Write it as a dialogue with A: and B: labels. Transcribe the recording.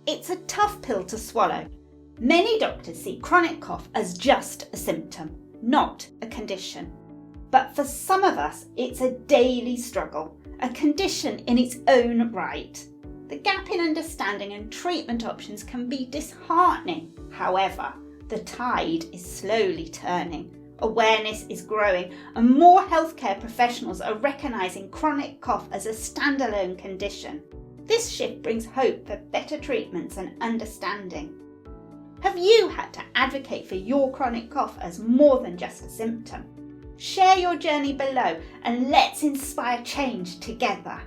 A: It's a tough pill to swallow. Many doctors see chronic cough as just a symptom, not a condition. But for some of us, it's a daily struggle, a condition in its own right. The gap in understanding and treatment options can be disheartening. However, the tide is slowly turning. Awareness is growing and more healthcare professionals are recognising chronic cough as a standalone condition. This shift brings hope for better treatments and understanding. Have you had to advocate for your chronic cough as more than just a symptom? Share your journey below and let's inspire change together.